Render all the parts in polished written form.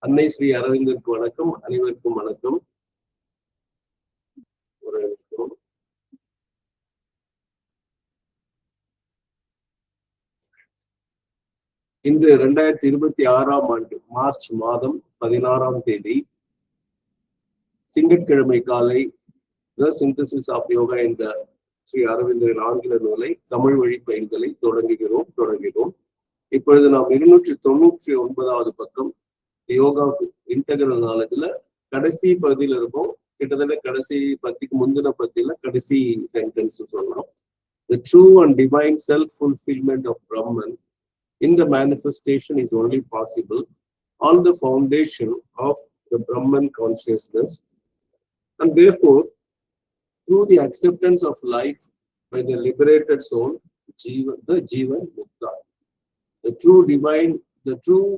அன்னை ஸ்ரீ அரவிந்தருக்கு வணக்கம். அனைவருக்கும் வணக்கம். இன்று 2026ஆம் ஆண்டு மார்ச் மாதம் 16ஆம் தேதி திங்கட்கிழமை காலை த சிந்தசிஸ் ஆஃப் யோகா என்ற ஸ்ரீ அரவிந்தரின் ஆங்கில நூலை தமிழ் வழி பயிர்களை தொடங்குகிறோம். இப்பொழுது நாம் 299வது பக்கம் யோகா இன்டெகிரல் நாலேஜ்ல கடைசி பகுதியில் இருக்கும். கிட்டத்தட்ட கடைசி பத்திக்கு முந்தின பத்தியில கடைசி சென்டென்ஸ் சொல்லலாம். The true and divine self-fulfillment of Brahman in the manifestation is only possible on the foundation of the Brahman consciousness, and therefore through the acceptance of life by the liberated soul, the Jivan Mukta. The true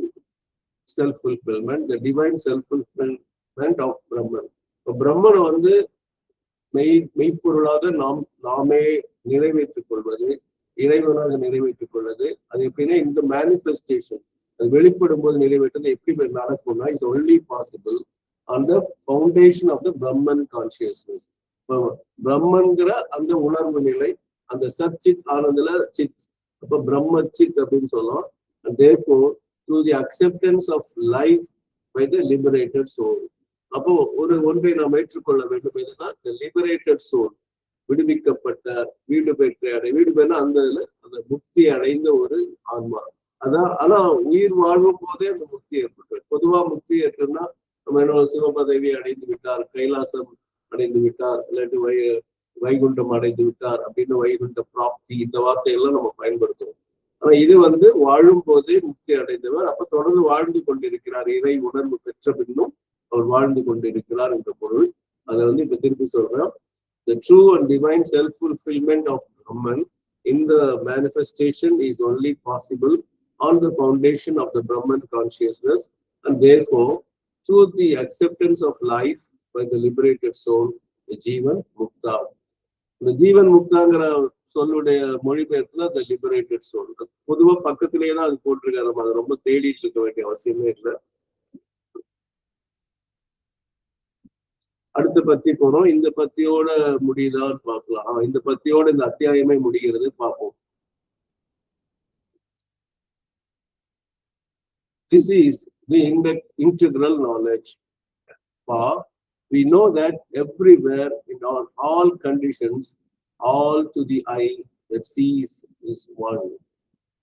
self-fulfillment, the divine self-fulfillment of Brahman. பிரம்மன் வந்து மெய்ப்பொருளாக நாமே நிறைவேற்றிக் கொள்வது, இறைவனாக நிறைவேற்றிக் கொள்வது. அது எப்படின்னா இந்த மேனிஃபெஸ்டேஷன் அது வெளிப்படும் போது நிறைவேற்றது எப்படி நடக்கும்னா it's only possible on the foundation of the Brahman consciousness. பிரம்மன்கிற அந்த உணர்வு நிலை, அந்த சச்சித் ஆனதுல சித், அப்ப பிரம்ம சித் அப்படின்னு சொல்லலாம். And therefore through the acceptance of life by the liberated soul. அப்போ ஒன்றை நாம் ஏற்றுக்கொள்ள வேண்டும். எதுனா the liberated soul, விடுவிக்கப்பட்ட வீடு பெற்ற அந்த முக்தி அடைந்த ஒரு ஆன்மா. அதான் ஆனா உயிர் வாழும் போதே அந்த முக்தி ஏற்பட்டு. பொதுவா முக்தி ஏற்றுனா நம்ம என்ன சிவபதவி அடைந்து விட்டார், கைலாசம் அடைந்து விட்டார், இல்லாட்டி வைகுண்டம் அடைந்து விட்டார் அப்படின்னு வைகுண்ட பிராப்தி இந்த வார்த்தையெல்லாம் நம்ம பயன்படுத்துறோம். ஆனா இது வாழும் போதே முக்தி அடைந்தவர். அப்ப தொடர்ந்து வாழ்ந்து கொண்டிருக்கிறார். இறை உணர்வு பெற்ற பின்னும் அவர் வாழ்ந்து கொண்டிருக்கிறார் என்ற பொருள். அதை இப்ப திருப்பி சொல்றேன். The true and divine self-fulfillment of Brahman in the manifestation is only possible on the foundation of the Brahman consciousness, and therefore through the acceptance of life by the liberated soul, the Jivan Mukta. The Jivan Muktaங்கிற சொல்லுடைய மொழிபெயர்ப்புல the liberated soul. பொதுவா பக்கத்திலேயே தான் அது போட்டிருக்காரு. நம்ம அதை ரொம்ப தேடிட்டு இருக்க வேண்டிய அவசியமே இல்லை. அடுத்த பத்தி போறோம். இந்த பத்தியோட முடியுதான்னு பார்க்கலாம். இந்த பத்தியோட இந்த அத்தியாயமே முடிகிறது, பார்ப்போம். This is the integral knowledge. We know that everywhere in all conditions, all to the eye that sees is one.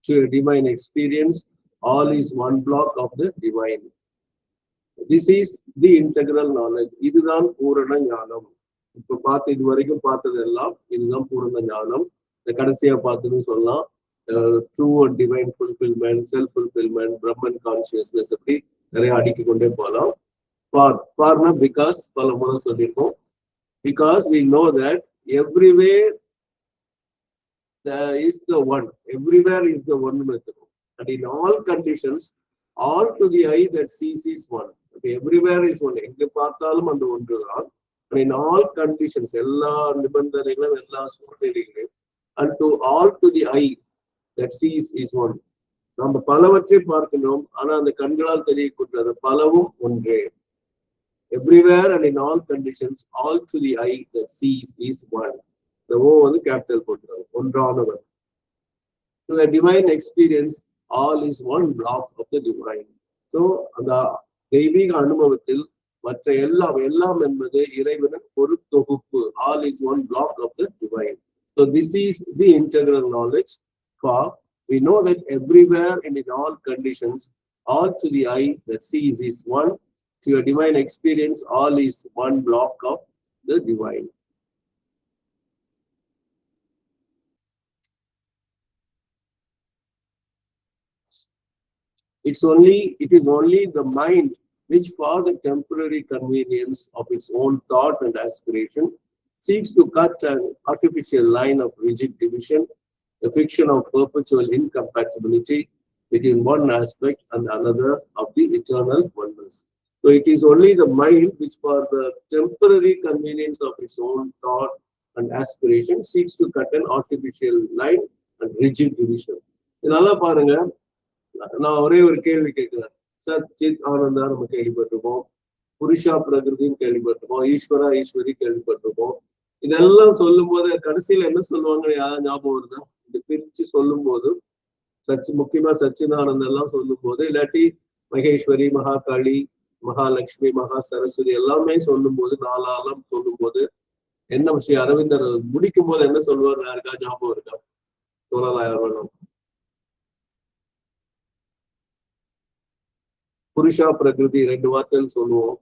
To a divine experience, all is one block of the divine. This is the integral knowledge. இதுதான் பூரண ஞானம். இப்ப இது வரைக்கும் பார்த்ததெல்லாம் இதுதான் பூரண ஞானம். இந்த கடைசியா பார்த்துன்னு சொல்லலாம். True and divine fulfilment, self fulfilment, Brahman consciousness, அப்படி நிறைய அடுக்கி கொண்டே போகலாம். ஃபார்னா பிகாஸ் பல முறை சொல்லியிருக்கோம். Because we know that everywhere there is the one. Everywhere is the one method. And in all conditions, all to the eye that sees is one. Everywhere is one. எங்க பார்த்தாலும் அந்த ஒன்றுதான். In all conditions, எல்லா நிபந்தனைகளும் எல்லா சூழ்நிலைகளும், and to all to the eye that sees is one. நம்ம பலவற்றை பார்க்கணும், ஆனா அந்த கண்களால் தெரியக்கூடாது பலவும் ஒன்றே. Everywhere and in all conditions, all to the eye that sees is one. The O capital போட்டுறாங்க, ஒன்றானவர். To a divine experience, all is one block of the divine. So அந்த தெய்வீக அனுபவத்தில் மற்ற எல்லாம் என்பது இறைவனின் ஒரு தொகுப்பு. All is one block of the divine. So this is the integral knowledge. For we know that everywhere and in all conditions, all to the eye that sees is one. To a divine experience, all is one block of the divine. It is only the mind which, for the temporary convenience of its own thought and aspiration, seeks to cut an artificial line of rigid division, the fiction of perpetual incompatibility between one aspect and another of the eternal oneness. So it is only the mind which, for the temporary convenience of its own thought and aspiration, seeks to cut an artificial line and rigid division. நல்லா பாருங்க, நான் ஒரே ஒரு கேள்வி கேட்கிறேன். சச்சித் ஆனந்தா நம்ம கேள்விப்பட்டிருப்போம், புருஷா பிரகிருதின்னு கேள்விப்பட்டிருப்போம், ஈஸ்வரா ஈஸ்வரி கேள்விப்பட்டிருப்போம். இதெல்லாம் சொல்லும் போது கடைசியில என்ன சொல்லுவாங்க யாரும் ஞாபகம் வருதா? இது பிரிச்சு சொல்லும் போது முக்கியமா சச்சிதானந்தம் எல்லாம் சொல்லும் போது, இல்லாட்டி மகேஸ்வரி, மகாகாளி, மகாலட்சுமி, மகா சரஸ்வதி எல்லாமே சொல்லும் போது, நாலாலம் சொல்லும் போது என்ன விஷயம் அரவிந்தர் முடிக்கும் போது என்ன சொல்லுவார்? யாருக்கா ஞாபகம் இருக்கா? சொல்லலாம் யாரும். புருஷா பிரகிருதி 2 வார்த்தைகள் சொல்லுவோம்.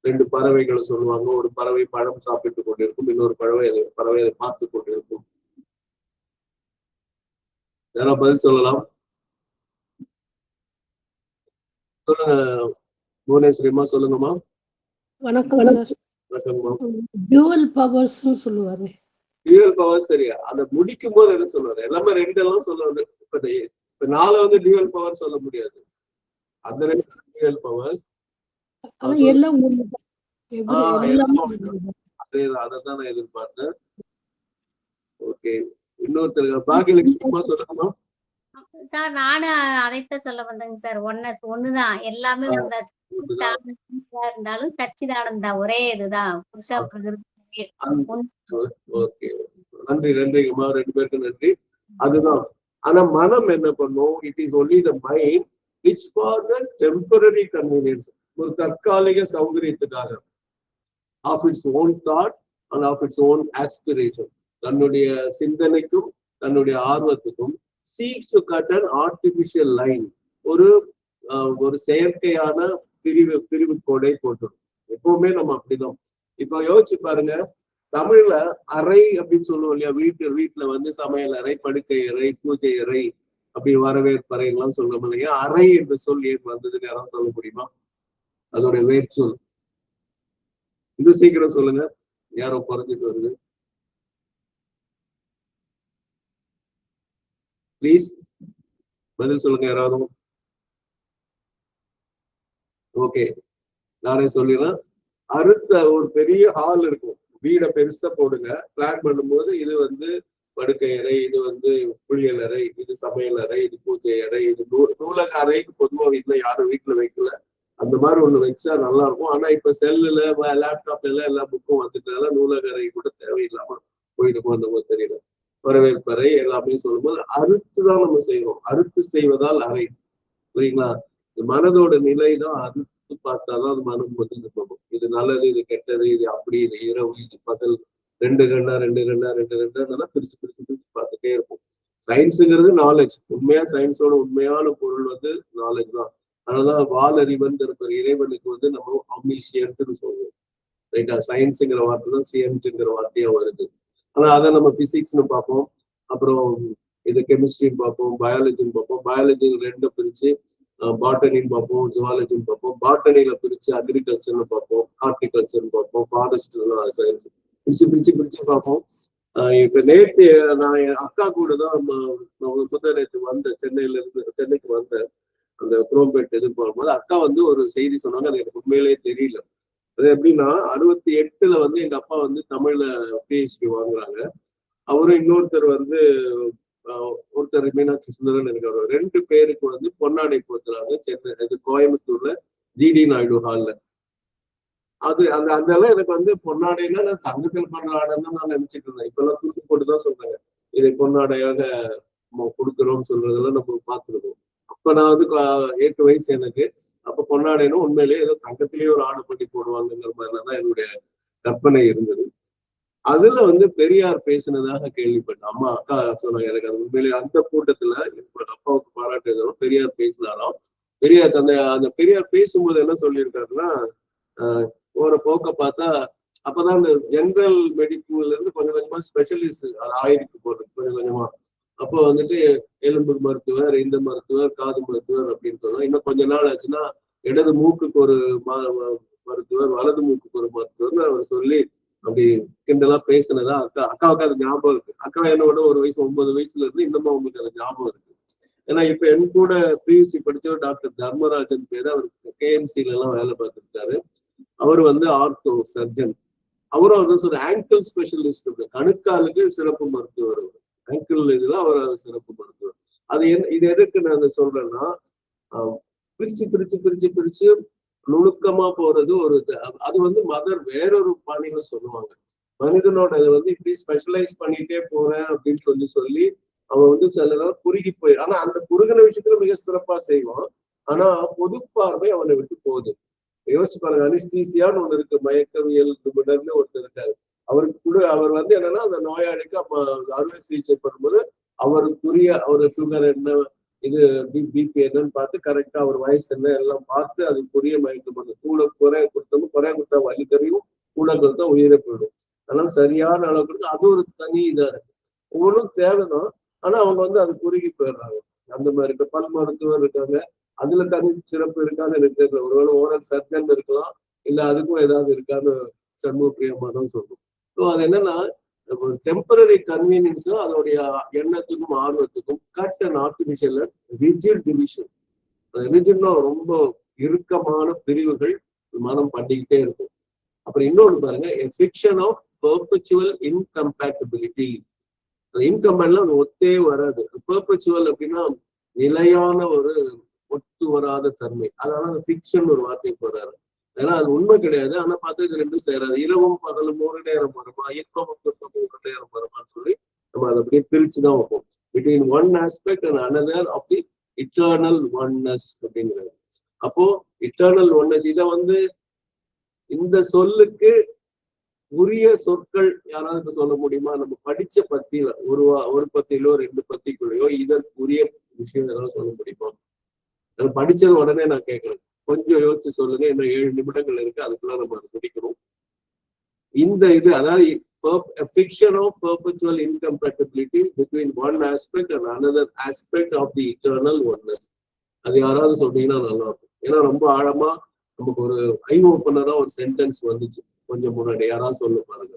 2 பறவைகளை சொல்லுவாங்க. ஒரு பறவை பழம் சாப்பிட்டு கொண்டிருக்கும், இன்னொரு பறவை அதை பார்த்து கொண்டிருக்கும். யாரா பதில் சொல்லலாம்? சொல்லுங்க புவனேஸ்வரிமா, சொல்லுங்கம்மா. வணக்கம் சார். வணக்கம்மா. டியூவல் பவர்ஸ் சொல்லுவாரு. டியூவல் பவர்ஸ் சரியா? அதை முடிக்கும் போது என்ன சொல்லுவாரு? எல்லாமே 2 எல்லாம் சொல்லுவாரு. இப்ப 4 வந்து டியூவல் பவர் சொல்ல முடியாது. அந்த 2 டியூவல் பவர்ஸ். எல்லாம் அதான் நான் எதிர்பார்த்தேன். ஓகே, இன்னொருத்தர் பாகியலட்சுமிமா சொல்லுங்கம்மா. சார் நானும் அதைத்தான் சொல்ல வந்தேங்க சார். ஒண்ணுதான் எல்லாமே இருந்தாலும் சச்சிதானந்தா ஒரே இதுதான். புருஷா பிரகிருதி. ஓகே, நன்றி நன்றிங்கம்மா, 2 பேருக்கும் நன்றி. அதுதான். ஆனா மனம் என்ன பண்ணும்? It is only the mind which for the temporary convenience, ஒரு தற்காலிக சௌகரியத்துக்காக, of its own thought and of its own aspiration, தன்னுடைய சிந்தனைக்கும் தன்னுடைய ஆர்வத்துக்கும் seeks to cut an artificial line, ஒரு செயற்கையான பிரிவு கோடை போட்டுரும். எப்பவுமே நம்ம அப்படிதான். இப்ப யோசிச்சு பாருங்க, தமிழ்ல அறை அப்படின்னு சொல்லுவோம் இல்லையா? வீட்டுல வந்து சமையல் அறை, படுக்கை அறை, பூஜை அறை, அப்படி வரவேற்பறை எல்லாம் சொல்றோம் இல்லையா? அறை என்ற சொல் ஏன் வந்ததுன்னு யாரும் சொல்ல முடியுமா? அதோட வேர்ச்சொல் இது சீக்கிரம் சொல்லுங்க. யாரும் குறைஞ்சிட்டு வருது? பிளீஸ் பதில் சொல்லுங்க யாராவது. ஓகே, நானே சொல்லிடுறேன். அடுத்த ஒரு பெரிய ஹால் இருக்கும். வீடை பெருசா போடுங்க. பிளான் பண்ணும்போது இது வந்து படுக்கை அறை, இது வந்து குளியல் அறை, இது சமையல் அறை, இது பூஜை அறை, இது நூலக அறைக்கு பொதுவா வீட்டுல யாரும் வீட்டுல வைக்கல. அந்த மாதிரி ஒண்ணு வச்சா நல்லா இருக்கும். ஆனா இப்ப செல்லுல லேப்டாப்ல எல்லாம் எல்லா புக்கும் வந்துட்டனால நூலக அறை கூட தேவையில்லாம போயிடுமோ அந்த மாதிரி தெரியல. வரவேற்பறை எல்லாமே சொல்லும்போது அறுத்துதான் நம்ம செய்வோம். அறுத்து செய்வதால் அறை. புரியுங்களா? மனதோட நிலைதான் அறுத்து பார்த்தாதான் அது மனம் வந்து இது பண்ணும். இது நல்லது, இது கெட்டது, இது அப்படி, இது இரவு, இது பகல், 2 கண்ணா பிரிச்சு பார்த்துட்டே இருக்கும். சயின்ஸுங்கிறது நாலேஜ். உண்மையா சயின்ஸோட உண்மையான பொருள் வந்து நாலேஜ் தான். அதனாலதான் வாலறிவன் இருப்பார். இறைவனுக்கு வந்து நம்ம அம்னிஷியன்ட்னு சொல்லுவோம். ரைட்டா? சயின்ஸுங்கிற வார்த்தை தான் சியன்ஸுங்கிற வார்த்தையா வருது. ஆனா அதை நம்ம பிசிக்ஸ்னு பார்ப்போம், அப்புறம் இது கெமிஸ்ட்ரின்னு பார்ப்போம், பயாலஜின்னு பார்ப்போம். பயாலஜி 2 பிரிச்சு பாட்டனின்னு பார்ப்போம், ஜுவாலஜின்னு பார்ப்போம். பாட்டனியில பிரிச்சு அக்ரிகல்ச்சர்னு பார்ப்போம், ஹார்டிகல்ச்சர்னு பார்ப்போம், ஃபாரஸ்ட் சயின்ஸ் பிரிச்சு பார்ப்போம். இப்ப நேத்து நான் என் அக்கா கூட தான் நேற்று வந்தேன். சென்னைக்கு வந்தேன். அந்த குரோம்பேட் எதிர்பார்க்கும்போது அக்கா வந்து ஒரு செய்தி சொன்னாங்க. அது எனக்கு உண்மையிலேயே தெரியல. அது எப்படின்னா 68ல வந்து எங்க அப்பா வந்து தமிழ்ல PhD வாங்குறாங்க. அவரும் இன்னொருத்தர் வந்து ஒருத்தர் மீனாட்சி சுந்தரன் இருக்காரு. 2 பேருக்கு வந்து பொன்னாடை போத்துறாங்க சென்னை கோயம்புத்தூர்ல GD நாயுடு ஹால்ல. அதெல்லாம் எனக்கு வந்து பொன்னாடைன்னா நான் தங்கத்தில் பொன்னாடைன்னு தான் நான் நினைச்சிட்டு இருந்தேன். இப்ப எல்லாம் தூக்கி போட்டுதான் சொல்றாங்க. இதை பொன்னாடையாக கொடுக்குறோம்னு சொல்றதெல்லாம் நம்ம பார்த்துருக்கோம். அப்ப நான் வந்து 8 வயசு எனக்கு. அப்ப பொன்னாடைன்னு உண்மையிலேயே ஏதோ தங்கத்திலேயே ஒரு ஆடை பண்ணி போடுவாங்கிற மாதிரிலாம் என்னுடைய கற்பனை இருந்தது. அதுல வந்து பெரியார் பேசினதாக கேள்விப்பட்டேன். அம்மா அக்கா சொன்னாங்க. எனக்கு அது உண்மையிலேயே அந்த கூட்டத்துல அப்பாவுக்கு பாராட்டு எழுதணும். பெரியார் பேசினாலும் பெரியார் அந்த பெரியார் பேசும்போது என்ன சொல்லியிருக்காருன்னா, போற போக்க பார்த்தா அப்பதான் இந்த ஜெனரல் மெடிக்கல்ல இருந்து கொஞ்சம் கொஞ்சமா ஸ்பெஷலிஸ்ட் அது ஆயிருக்கு போறது கொஞ்சம் கொஞ்சமா. அப்போ வந்துட்டு எலும்பு மருத்துவர், இந்த மருத்துவர், காது மருத்துவர் அப்படின்னு சொல்லுவோம். இன்னும் கொஞ்ச நாள் ஆச்சுன்னா இடது மூக்குக்கு ஒரு மருத்துவர், வலது மூக்குக்கு ஒரு மருத்துவர்னு அவர் சொல்லி அப்படி கிண்டலா பேசினதா அக்காவுக்கு அது ஞாபகம் இருக்கு. அக்கா என்னோட ஒரு வயசு 9 வயசுல இருந்து இன்னமும் அவங்களுக்கு அது ஞாபகம் இருக்கு. ஏன்னா இப்ப என் கூட PUC படிச்சவர் டாக்டர் தர்மராஜன் பேரு. அவர் KMCல எல்லாம் வேலை பார்த்துருக்காரு. அவர் வந்து ஆர்த்தோ சர்ஜன். அவரும் வந்து ஒரு ஆங்கிள் ஸ்பெஷலிஸ்ட். கணுக்காலுக்கு சிறப்பு மருத்துவர். ஆங்கிள் இதுல அவர் சிறப்பு மருத்துவர். இது எதுக்கு நான் சொல்றேன்னா, பிரிச்சு பிரிச்சு பிரிச்சு பிரிச்சு நுணுக்கமா போறது ஒரு அது வந்து மதர் வேறொரு பாணியில சொல்லுவாங்க. மனிதனோட இதை வந்து இப்படி ஸ்பெஷலைஸ் பண்ணிட்டே போறேன் அப்படின்னு சொல்லி அவன் வந்து சில நேரம் குறுகி போய், ஆனா அந்த குறுகின விஷயத்துல மிக சிறப்பா செய்வான். ஆனா பொது பார்வை அவனை விட்டு போகுது. யோசிச்சு பாருங்க, அனிஸ்தீசியான்னு ஒண்ணு இருக்கு, மயக்கவியல் நிபுணர்னு ஒருத்தர் இருக்காரு. அவருக்கு கூட அவர் வந்து என்னன்னா அந்த நோயாளிக்கு அறுவை சிகிச்சை பண்ணும்போது அவருக்குரிய ஒரு சுகர் என்ன, இது பிபி என்னன்னு பார்த்து கரெக்டா அவர் வயசு என்ன எல்லாம் பார்த்து அதுக்குரிய மயக்கம் பண்ணு. கூட குறைய கொடுத்தா வலி தெரியும், கூட கொடுத்தா உயிரை போயிடும். அதனால சரியான அளவு கொடுத்து அது ஒரு தனி இதா இருக்கு. ஒவ்வொன்றும் தேவைதான், ஆனா அவங்க வந்து அது குறுகி போயிடுறாங்க. அந்த மாதிரி இப்ப பல் மருத்துவர் இருக்காங்க, அதுல தனி சிறப்பு இருக்கான்னு எனக்கு தெரியல. ஒருவேளை ஓரல் சர்ஜன் இருக்கலாம், இல்ல அதுக்கும் ஏதாவது இருக்கான்னு சண்முக பிரியமா தான் சொல்லும். ஸோ அது என்னன்னா டெம்பரரி கன்வீனியன்ஸும் அதோடைய எண்ணத்துக்கும் ஆர்வத்துக்கும் cut and artificial rigid division. ரிஜிட்னா ரொம்ப இறுக்கமான பிரிவுகள் மனம் பண்ணிக்கிட்டே இருக்கும். அப்புறம் இன்னொன்று பாருங்க, ஃபிக்ஷன் ஆஃப் பெர்பச்சுவல் இன்கம்பேட்டபிலிட்டி. இன்கம்பேட்லாம் ஒத்தே வராது. பெர்பச்சுவல் அப்படின்னா நிலையான ஒரு ஒத்து வராத தன்மை. அதனால அந்த ஃபிக்ஷன் ஒரு வார்த்தை போறாரு. ஏன்னா அது உண்மை கிடையாது. ஆனா பார்த்தா இது ரெண்டும் சேராது. இரவும் பகலும் ஒரு நேரம் வருமா, இன்பமும் துன்பமும் ஒரு நேரம் வருமான்னு சொல்லி நம்ம அதை அப்படியே பிரிச்சுதான் வைப்போம். Between one aspect and another of the eternal oneness அப்படிங்கிறது. அப்போ இட்டர்னல் ஒன்னஸ் இதை வந்து இந்த சொல்லுக்கு உரிய சொற்கள் யாராவது சொல்ல முடியுமா? நம்ம படிச்ச பத்தியில ஒரு பத்தியிலோ 2 பத்திக்குள்ளேயோ இதற்குரிய விஷயம் ஏதாவது சொல்ல முடியுமா? நம்ம படிச்சது உடனே நான் கேட்கறேன், கொஞ்சம் யோசிச்சு சொல்லுங்க. இன்னும் 7 நிமிடங்கள் இருக்கு, அதுக்குள்ள நம்ம அதை முடிக்கணும். இந்த இது அதாவது fiction of perpetual incompatibility between one aspect and another aspect of the eternal oneness. அது யாராவது சொன்னீங்கன்னா நல்லா இருக்கும். ஏன்னா ரொம்ப ஆழமா நமக்கு ஒரு ஐ ஓப்பனரா ஒரு சென்டென்ஸ் வந்துச்சு கொஞ்சம் முன்னாடி. யாராவது சொல்ல பாருங்க,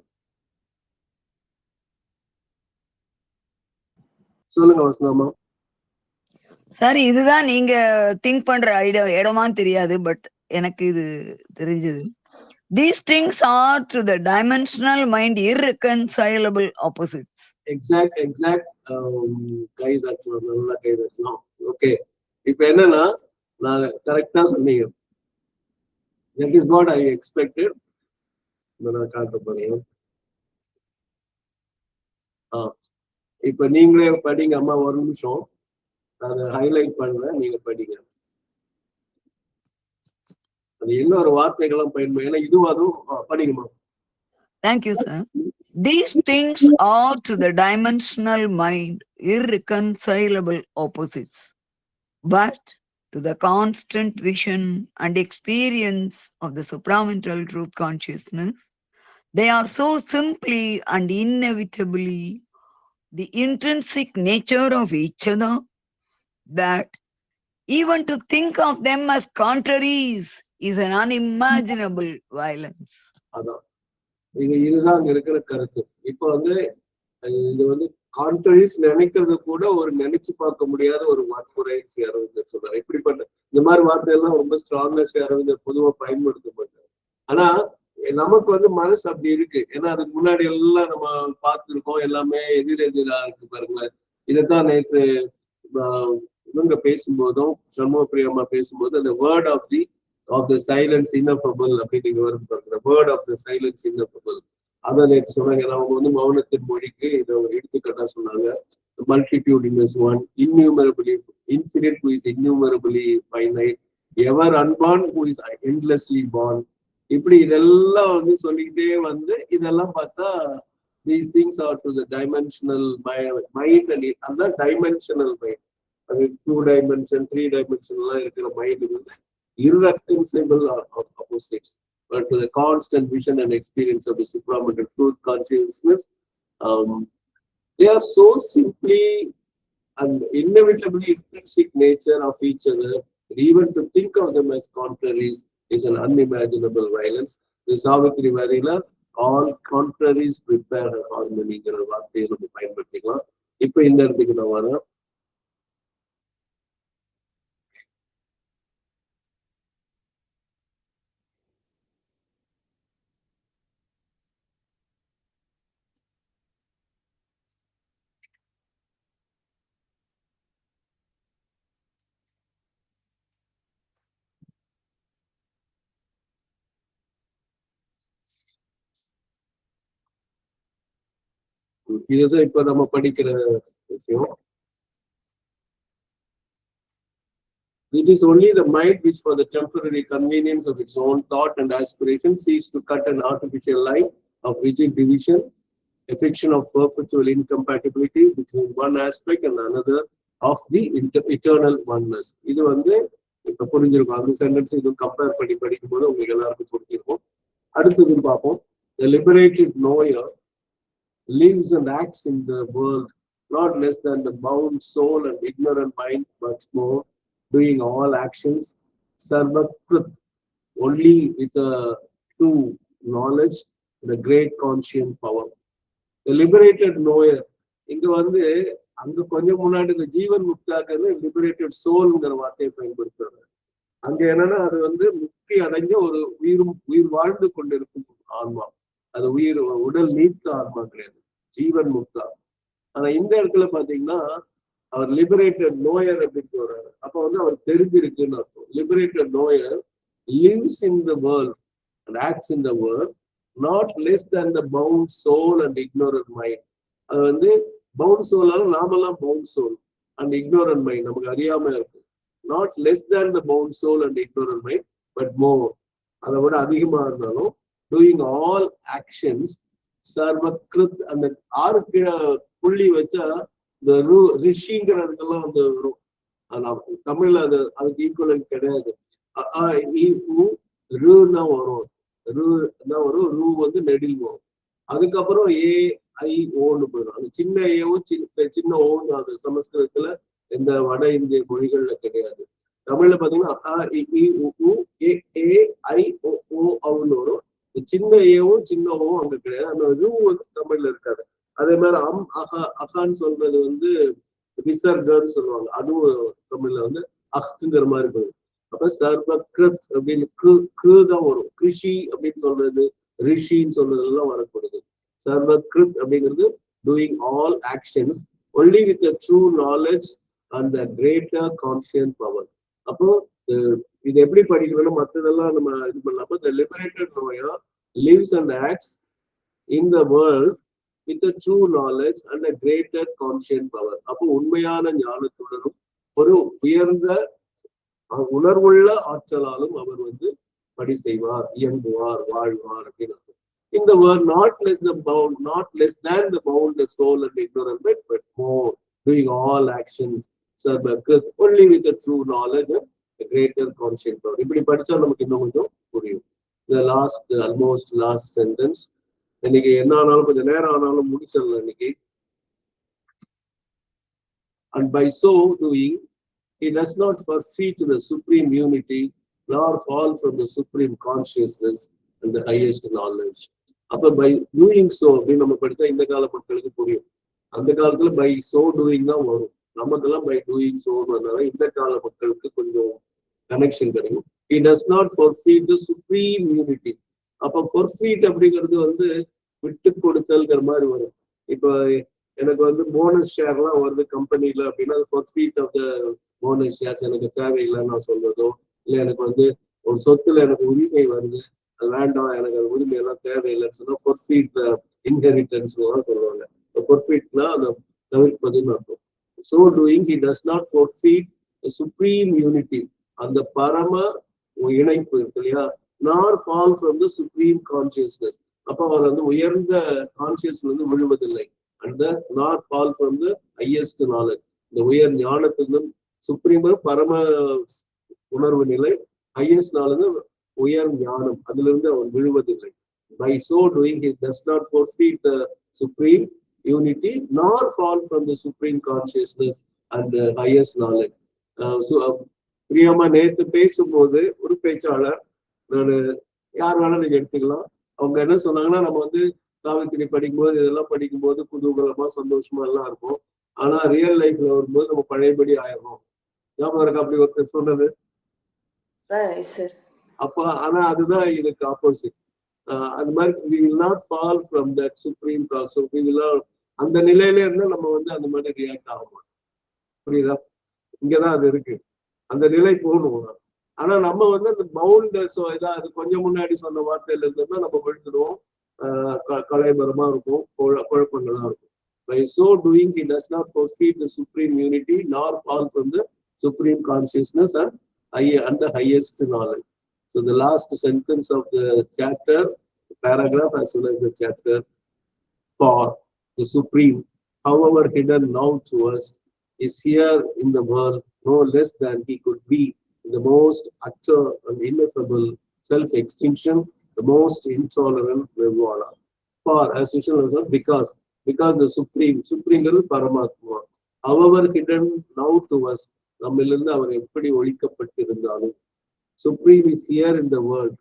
சொல்லுங்க வசனமா. சார் இதுதான் நீங்க திங்க் பண்ற இடமான்னு தெரியாது, பட் எனக்கு இது தெரிஞ்சது. These things are to the dimensional mind irreconcilable opposites. Exact கைதட்டணும், நல்லா கைதட்டணும். ஓகே, இப்ப என்னன்னா நான் கரெக்டா சொன்னீங்க. That is what I expected. நான் காட்ட போறேன். இப்ப நீங்களே படிங்க அம்மா, ஒரு நிமிஷம் அதை ஹைலைட் பண்ணுவேன், நீங்க படிங்க. அது இன்னொரு வார்த்தைகளும் பயன்படும், ஏன்னா இதுவும் அதுவும் படிக்குமா. Thank you, sir. These things are to the dimensional mind irreconcilable opposites, but to the constant vision and experience of the supramental truth consciousness, they are so simply and inevitably the intrinsic nature of each other that even to think of them as contraries is an unimaginable violence. அதான் இதுதான் அங்க இருக்கிற கருத்து. இப்ப வந்து இது வந்து கான்ட்ரரிஸ் நினைக்கிறது கூட ஒரு நினைச்சு பார்க்க முடியாத ஒரு வன்முறை ஸ்ரீ அரவிந்தர் சொல்றாரு. இப்படிப்பட்ட இந்த மாதிரி வார்த்தையெல்லாம் ரொம்ப ஸ்ட்ராங்கா ஸ்ரீ அரவிந்தர் பொதுவா பயன்படுத்த மாட்டாரு. ஆனா நமக்கு வந்து மனசு அப்படி இருக்கு. ஏன்னா அதுக்கு முன்னாடி எல்லாம் நம்ம பார்த்துருக்கோம், எல்லாமே எதிரெதிரா இருக்கு பாருங்களேன். இதைத்தான் நேற்று இவங்க பேசும்போதும் சண்முக பிரியமா பேசும்போது அந்த வேர்ட் ஆஃப் தி சைலன்ஸ் இன்னஃபபிள் அப்படின்னு நீங்க வரும் பாருங்க. வேர்ட் ஆஃப் தி சைலன்ஸ் இன்னஃபபிள் அதை நேற்று சொன்னாங்க. அவங்க வந்து மௌனத்தின் மொழிக்கு இதை எடுத்துக்காட்டா சொன்னாங்க. Multitude is one, innumerably infinite who is innumerably finite, ever unborn who is endlessly born. இப்படி இதெல்லாம் வந்து சொல்லிக்கிட்டே வந்து இதெல்லாம் பார்த்தா these things are to the dimensional mind and அதான் dimensional mind. அது 2 dimension 3 dimension எல்லாம் இருக்கிற மைண்ட் வந்து irreconcilable opposites, but to the constant vision and experience of the supramental truth consciousness, they are so simply and inevitably intrinsic nature of each other, even to think of them as contraries is an unimaginable violence. The Savitri Varila, all contraries prepare a harmony-ங்கிற வார்த்தையை நம்ம பயன்படுத்திக்கலாம். இப்ப இந்த இடத்துக்கு நான் வரேன். இதுதான் இப்ப நம்ம படிக்கிற விஷயம். It is only the mind which for the temporary convenience of its own thought and aspiration seeks to cut an artificial line of rigid division, a fiction of perpetual incompatibility between one aspect and another of the eternal oneness. இது இப்ப புரிஞ்சிருக்கும். அந்த sentence இது compare பண்ணி படிக்கும் போது உங்களுக்கு எல்லாருக்கும் புரிஞ்சிருக்கும். அடுத்தது பார்ப்போம். The liberated knower lives and acts in the world not less than the bound soul and ignorant mind, much more, doing all actions sarvakrit, only with a true knowledge and a great conscient power. The liberated knower, இங்க அங்க கொஞ்சம் முன்னாடி இந்த ஜீவன் முக்தாக்கு liberated சோல்ங்கிற வார்த்தையை பயன்படுத்துறாங்க. அங்க என்னன்னா அது முக்தி அடைஞ்ச ஒரு உயிர் வாழ்ந்து கொண்டிருக்கும் ஆன்மா. அது உடல் நீத்த ஆன்மா கிடையாது, ஜீவன் முக்தா. ஆனா இந்த இடத்துல பாத்தீங்கன்னா அவர் லிபரேட்டட் நோயர் அப்படின்னு சொல்றாரு. அப்ப அவர் தெரிஞ்சிருக்குன்னு அர்த்தம். Liberated knower lives in the world and acts in the world not less than the bound soul and ignorant mind. அது bound soul நாமெல்லாம் bound soul and ignorant mind, நமக்கு அறியாம இருக்கு. not less than the bound soul and ignorant mind, but more, அதை விட அதிகமா இருந்தாலும் doing all actions sarvakrit. அந்த ஆறுக்கு புள்ளி வச்சா இந்த ரிஷிங்கிறதுக்கெல்லாம் வரும். தமிழ்ல அதுக்கு ஈக்குவலன்ட் கிடையாது. ரூனா வரும், ரூ நெடில் வரும். அதுக்கப்புறம் ஏ ஐ ஓன்னு போயிடும். அந்த சின்ன ஏவும் சின்ன ஓன்னு அது சமஸ்கிருதத்துல எந்த வட இந்திய மொழிகள்ல கிடையாது. தமிழ்ல பாத்தீங்கன்னா ஏ வரும். சின்ன ஏவும் சின்ன ஓவும் அங்க கிடையாது. அந்த ரூ தமிழ்ல இருக்காது. அதே மாதிரி அகான்னு சொல்றது விசர்கன்னு சொல்லுவாங்க. அதுவும் தமிழ்ல அஹ்ங்கிற மாதிரி போயிடும். அப்ப சர்வக்ருத் அப்படின்னு தான் வரும். கிருஷி அப்படின்னு சொல்றது, ரிஷின்னு சொல்றது எல்லாம் வரக்கூடாது. சர்வக்ருத் அப்படிங்கிறது doing all actions only with the true knowledge and the greater conscious power. அப்போ இது எப்படி படிக்கணும், மற்றதெல்லாம் நம்ம இது பண்ணலாம். த லிபரேட்டட் நோயா lives and acts in the world with a true knowledge and a greater conscient power. அப்போ உண்மையான ஞானத்துடனும் ஒரு உயர்ந்த உணர்வுள்ள ஆற்றலாலும் அவர் படி செய்வார், இயங்குவார், வாழ்வார் அப்படின்னு. In the world not less than the bound soul and ignorant mind, but more, doing all actions sarvakrit, only with a true knowledge and a greater conscient power. இப்படி படிச்சா நமக்கு இன்னும் கொஞ்சம் புரியும். The almost last sentence. இன்னைக்கு என்ன ஆனாலும் கொஞ்சம் நேரம் ஆனாலும் முடிச்சிடலாம் இன்னைக்கு. And by so doing, he does not forfeit the supreme unity nor fall from the supreme consciousness and the highest knowledge. அப்ப by doing so அப்படின்னு நம்ம படிச்சா இந்த கால மக்களுக்கு புரியும். அந்த காலத்துல by so doing தான் வரும். நமக்கெல்லாம் by doing so வந்தனால இந்த கால மக்களுக்கு கொஞ்சம் கனெக்ஷன் கிடைக்கும். He does not forfeit the supreme unity. அப்ப forfeit அப்படிங்கிறது விட்டு கொடுத்தல்ங்கிற மாதிரி வரும். இப்ப எனக்கு போனஸ் ஷேர் எல்லாம் வருது கம்பெனில அப்படின்னா forfeit of the bonus shares எனக்கு தேவையில்லைன்னு நான் சொல்றதோ, இல்ல எனக்கு ஒரு சொத்துல எனக்கு உரிமை வருது, அது வேண்டாம், எனக்கு அது உரிமை எல்லாம் தேவையில்லைன்னு சொன்னா forfeit the inheritance தான் சொல்லுவாங்க. forfeitனா அதை தவிர்ப்பதுன்னு அர்த்தம். So doing, he does not forfeit the supreme unity, அந்த பரம இணைப்பு இருக்கு இல்லையா, nor fall from the supreme consciousness. அப்ப அவர் உயர்ந்த கான்சியஸ்ல விழுவதில்லை. and not fall from the highest knowledge, இந்த உயர் ஞானத்திலும் சுப்ரீம் பரம உணர்வு நிலை, highest knowledge உயர் ஞானம், அதுல இருந்து அவர் விழுவதில்லை. by so doing, he does not forfeit the supreme unity nor fall from the supreme consciousness and the highest knowledge. பிரியமா நேத்து பேசும்போது ஒரு பேச்சாளர், நான் யார் வேணா நீங்க எடுத்துக்கலாம், அவங்க என்ன சொன்னாங்கன்னா, நம்ம சாவித்திரி படிக்கும்போது இதெல்லாம் படிக்கும்போது குதூகலமா சந்தோஷமா எல்லாம் இருக்கும். ஆனா ரியல் லைஃப்ல வரும்போது நம்ம பழையபடி ஆயிடும். ஞாபகம் இருக்கு அப்படி ஒருத்தர் சொன்னது. அப்ப ஆனா அதுதான் இதுக்கு ஆப்போசிட். அது மாதிரி we will not fall from that supreme cause. So we will not, அந்த நிலையில இருந்தா நம்ம அந்த மாதிரி ரியாக்ட் ஆக மாட்டோம். புரியுதா? இங்கதான் அது இருக்கு, அந்த நிலை போகணும். ஆனா நம்ம அந்த பவுண்ட், அது கொஞ்சம் முன்னாடி சொன்ன வார்த்தையில இருந்தோம்னா நம்ம விழுந்துடுவோம், கலைபரமா இருக்கும், குழப்பங்களா இருக்கும். By so doing, he does not forfeit the supreme unity nor fall from the supreme consciousness and the highest knowledge. So the last sentence of the chapter, the paragraph as well as the chapter, for the supreme, however hidden now to us, is here in the world no less than he could be the most utter and ineffable self-extinction, the most intolerant nirvana. For, as usual, because the supreme is Paramatma, however hidden now to us, நம்மிலிருந்து அவர் எப்படி ஒழிக்கப்பட்டிருந்தாலும், supreme is here in the world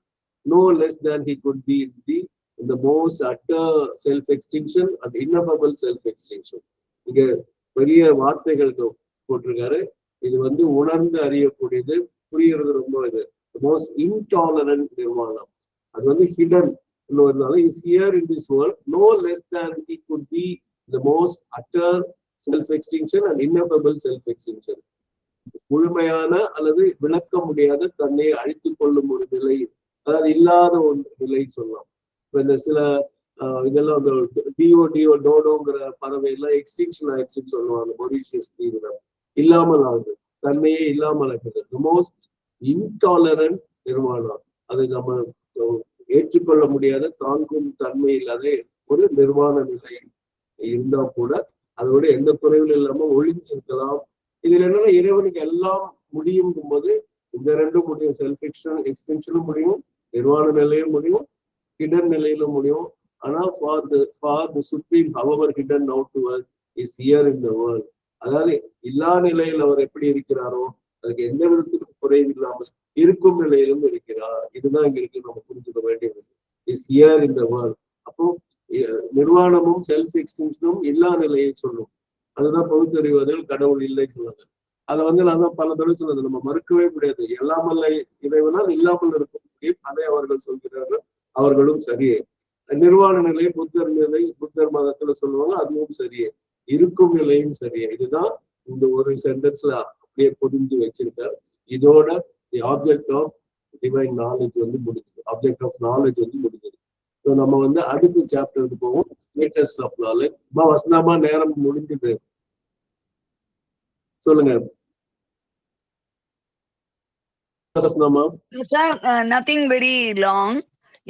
no less than he could be in the most utter self-extinction and ineffable self-extinction. இங்க பெரிய வார்த்தைகள் போட்டிருக்காரு. இது உணர்ந்து அறியக்கூடியது, புரியுறது ரொம்ப இது. மோஸ்ட் இன்டாலரண்ட் நிர்வாணம், அது hidden is here in this world no less than he could be the most utter self-extinction and ineffable self-extinction. முழுமையான அல்லது விளக்க முடியாத தன்னை அழித்துக் கொள்ளும் ஒரு நிலை, அதாவது இல்லாத ஒரு நிலை சொல்லலாம். இப்ப இந்த சில இதெல்லாம் டோடோங்கிற பறவை எல்லாம் எக்ஸ்டிங்ஷன் ஆயிடுச்சுன்னு சொல்லுவாங்க. மொரிஷியஸ் தீவுல இல்லாமல் ஆகுது, தன்மையே இல்லாமல் இருக்குது. மோஸ்ட் இன்டாலரண்ட் நிர்வாணம், அது நம்ம ஏற்றுக்கொள்ள முடியாத தாங்கும் தன்மை இல்லாத ஒரு நிர்வாண நிலை இருந்தா கூட அதோட எந்த குறைவும் இல்லாம ஒழிஞ்சிருக்கலாம். இதுல என்னன்னா இறைவனுக்கு எல்லாம் முடியும் போது இந்த ரெண்டும் முடியும். செல்ஃப் எக்ஸ்டென்ஷனும் முடியும், நிர்வாண நிலையும் முடியும், ஹிடன் நிலையிலும் முடியும். ஆனா for the supreme however hidden now to us is here in the world, அதாவது இல்லா நிலையில் அவர் எப்படி இருக்கிறாரோ அதுக்கு எந்த விதத்துக்கும் குறைவு இல்லாமல் இருக்கும் நிலையிலும் இருக்கிறார். இதுதான் இங்க இருக்கு நம்ம புரிஞ்சுக்க வேண்டிய விஷயம். Is here in the world. அப்போ நிர்வாணமும் செல்ஃப் எக்ஸ்டென்ஷனும் இல்லா நிலையை சொல்லும். அதுதான் பகுத்தறிவதில் கடவுள் இல்லைன்னு சொல்லுவாங்க. அதை நான் தான் பல தடவை சொன்னது, நம்ம மறுக்கவே முடியாது. இல்லாமல் இறைவனால் இல்லாமல் இருக்க முடியும், அதை அவர்கள் சொல்கிறார்கள், அவர்களும் சரியே. நிர்வாண நிலை புத்தர் நிலை, புத்தர் மதத்துல சொல்லுவாங்க, அதுவும் சரியே. இருக்கும் நிலையும் சரியே. இதுதான் இந்த ஒரு சென்டென்ஸ்ல அப்படியே பொதிஞ்சு வச்சிருக்காரு. இதோட the object of divine knowledge முடிஞ்சது. ஆப்ஜெக்ட் ஆஃப் நாலேஜ் முடிஞ்சது. நம்ம அடுத்த சாப்டருக்கு போவோம், லேட்டர்ஸ் ஆஃப் நாலேஜ். வசனமா நேரம் முடிஞ்சது, சொல்லுங்க. Nothing very long.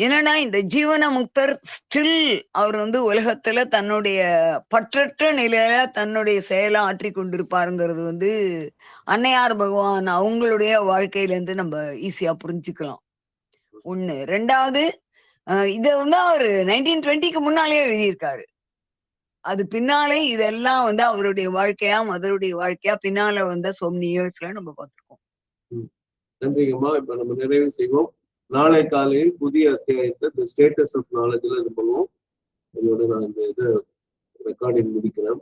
என்னன்னா இந்த ஜீவன முக்தர் ஸ்டில் அவர் உலகத்துல தன்னுடைய பற்றற்ற நிலையில தன்னுடைய செயலை ஆற்றி கொண்டிருப்பாருங்கிறது அன்னையார் பகவான் அவங்களுடைய வாழ்க்கையில இருந்து நம்ம ஈஸியா புரிஞ்சுக்கலாம். ஒண்ணு. ரெண்டாவது, இத அவர் 1920க்கு முன்னாலே எழுதியிருக்காரு. அது பின்னாலே இதெல்லாம் அவருடைய வாழ்க்கையா மதருடைய வாழ்க்கையா பின்னால so many yearsல நம்ம பார்த்திருக்கோம். நன்றிங்கம்மா. இப்ப நம்ம நிறைவு செய்வோம். நாளை காலையில் புதிய அத்தியாயத்தை தி ஸ்டேட்டஸ் ஆஃப் நாலேஜ்ல இது பண்ணுவோம். இதோட நான் இந்த இதை ரெக்கார்டிங் முடிக்கிறேன்.